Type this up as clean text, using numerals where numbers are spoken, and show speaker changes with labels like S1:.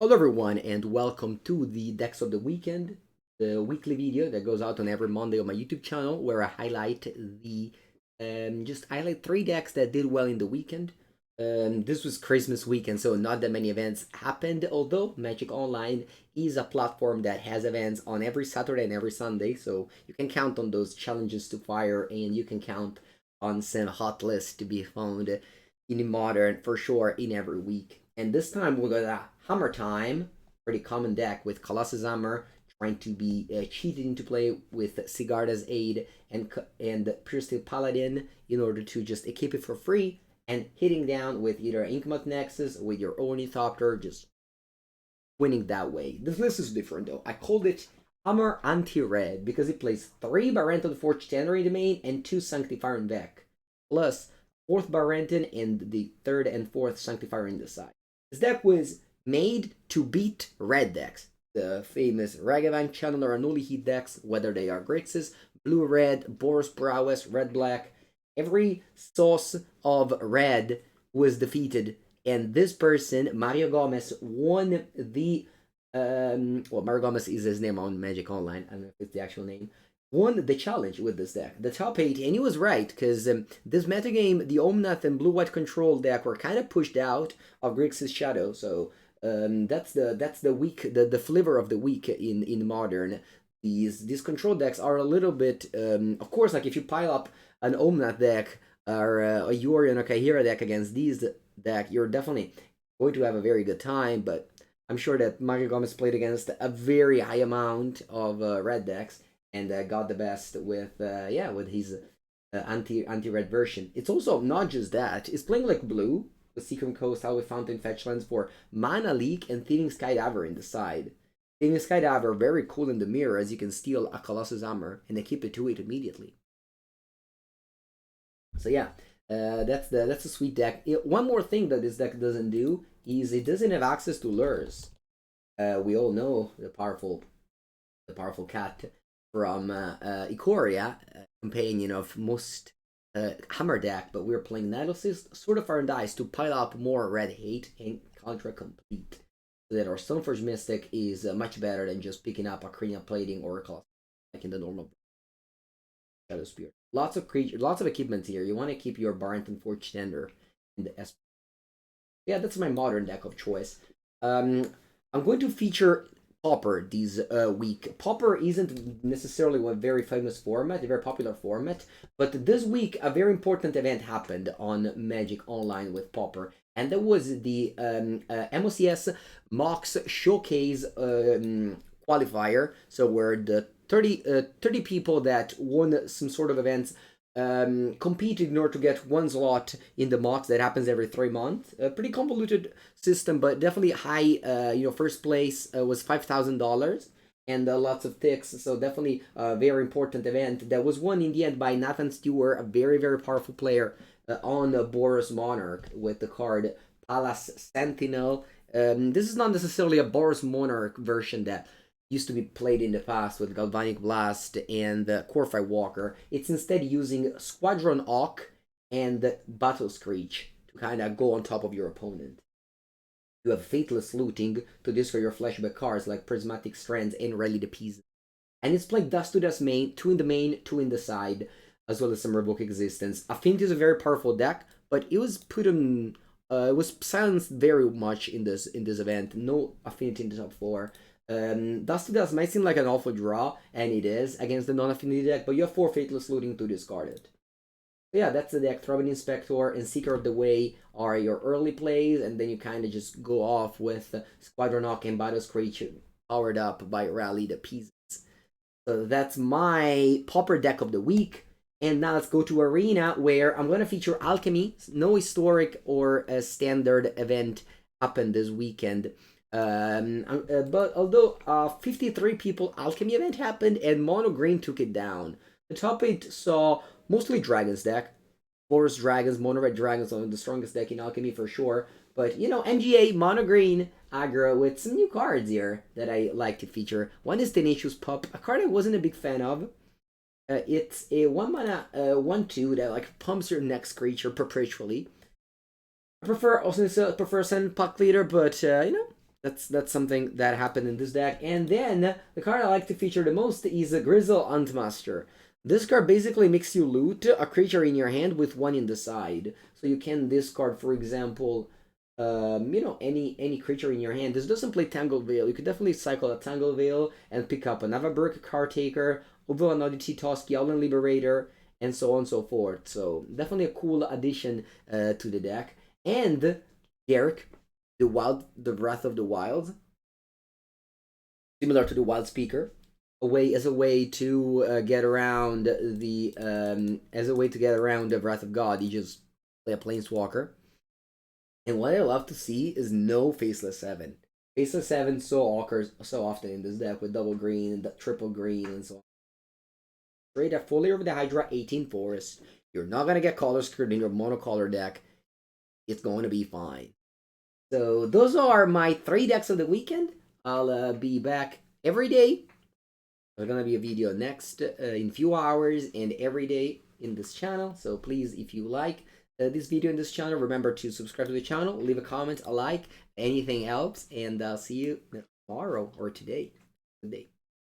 S1: Hello everyone and welcome to the Decks of the Weekend, the weekly video that goes out on every Monday on my YouTube channel where I highlight just highlight 3 decks that did well in the weekend. This was Christmas weekend, so not that many events happened, although Magic Online is a platform that has events on every Saturday and every Sunday, so you can count on those challenges to fire and you can count on some hot lists to be found in Modern for sure in every week. And this time we're gonna Hammer Time, pretty common deck with Colossus Hammer, trying to be cheated into play with Sigarda's Aid and Pure Steel Paladin in order to just equip it for free and hitting down with either Inkmoth Nexus or with your Ornithopter, just winning that way. This list is different though. I called it Hammer Anti-Red because it plays 3 Barenton Forge Tender in the main and 2 Sanctifier in deck, plus 4th Barenton and the 3rd and 4th Sanctifier in the side. This deck was made to beat red decks, the famous Ragavan, Channeler, and Uli Heat decks, whether they are Grixis, Blue-Red, Boros Prowess, Red-Black. Every source of red was defeated, and this person, Mario Gomez, won the Mario Gomez is his name on Magic Online. I don't know if it's the actual name. Won the challenge with this deck, the top 8, and he was right, because this metagame, the Omnath and Blue-White Control deck were kind of pushed out of Grixis Shadow, so that's the week, the flavor of the week in Modern. These control decks are a little bit, of course, like if you pile up an Omnath deck or a Yorion or Kahira deck against these deck, you're definitely going to have a very good time, but I'm sure that Mario Gomez played against a very high amount of red decks, and got the best with with his anti-red version. It's also not just that, it's playing like blue with Secret Coast, Highway Fountain, fetch lands for Mana Leak and Thieving Skydiver in the side. Thieving Skydiver, very cool in the mirror as you can steal a Colossus Hammer and equip it to it immediately. So yeah, that's a sweet deck. One more thing that this deck doesn't do is it doesn't have access to lures. We all know the powerful cat from Ikoria, companion of most Hammer deck, but we're playing Nidosis, Sword of Fire and Ice to pile up more red hate and Contra Complete. So that our Stoneforge Mystic is much better than just picking up a Cranial Plating or a Colossus like in the normal Shadow Spear. Lots of equipment here. You want to keep your Barenton Forge Tender in the S. Yeah, that's my modern deck of choice. I'm going to feature Pauper this week. Pauper isn't necessarily a very famous format, a very popular format, but this week a very important event happened on Magic Online with Pauper, and that was the MOCS Mox Showcase qualifier. So where the 30 people that won some sort of events competed in order to get one slot in the MOX that happens every 3 months. A pretty convoluted system, but definitely high. First place was $5,000 and lots of ticks. So definitely a very important event that was won in the end by Nathan Stewart, a very powerful player on Boros Monarch with the card Palace Sentinel. This is not necessarily a Boros Monarch version that used to be played in the past with Galvanic Blast and Corphi Walker. It's instead using Squadron Hawk and Battle Screech to kind of go on top of your opponent. You have Faithless Looting to discard your flashback cards like Prismatic Strands and Rally the Peasant. And it's playing Dust to Dust main, 2 in the main, 2 in the side, as well as some Revoke Existence. Affinity is a very powerful deck, but it was put on, it was silenced very much in this event. No Affinity in the top 4. Dust to Dust might seem like an awful draw, and it is, against the non-affinity deck, but you have 4 Faithless Looting to discard it. So yeah, that's the deck. Throbbing Inspector and Seeker of the Way are your early plays, and then you kind of just go off with Squadron Hawk and Battle Screech powered up by Rally the Peasants. So that's my Pauper deck of the week. And now let's go to Arena, where I'm going to feature Alchemy. No historic or a standard event happened this weekend. But although 53 people Alchemy event happened and Mono Green took it down. The top 8 saw mostly Dragons deck. Forest Dragons, Mono Red Dragons are the strongest deck in Alchemy for sure. But, MGA, Mono Green, aggro with some new cards here that I like to feature. One is Tenacious Pup, a card I wasn't a big fan of. It's a 1-mana 1/2 that like pumps your next creature perpetually. I prefer Sand Puck Leader, but That's something that happened in this deck. And then the card I like to feature the most is a Grizzle Ant Master. This card basically makes you loot a creature in your hand with one in the side. So you can discard, for example, any creature in your hand. This doesn't play Tangled Veil. You could definitely cycle a Tangled Veil and pick up an Avaburk, Caretaker, Uvo, an Oddity Toski, Owlin Liberator, and so on and so forth. So definitely a cool addition to the deck. And Derek, the Breath of the Wild, similar to the Wild Speaker, as a way to get around the Breath of God. You just play a Planeswalker. And what I love to see is no Faceless 7. Faceless 7 so occurs so often in this deck with double green and triple green and so on. Trade a Foliar of the Hydra, 18 Forest. You're not going to get color screwed in your monocolor deck. It's going to be fine. So those are my 3 decks of the weekend. I'll be back every day. There's going to be a video next in a few hours and every day in this channel. So please, if you like this video in this channel, remember to subscribe to the channel, leave a comment, a like, anything helps, and I'll see you tomorrow or today. Good day.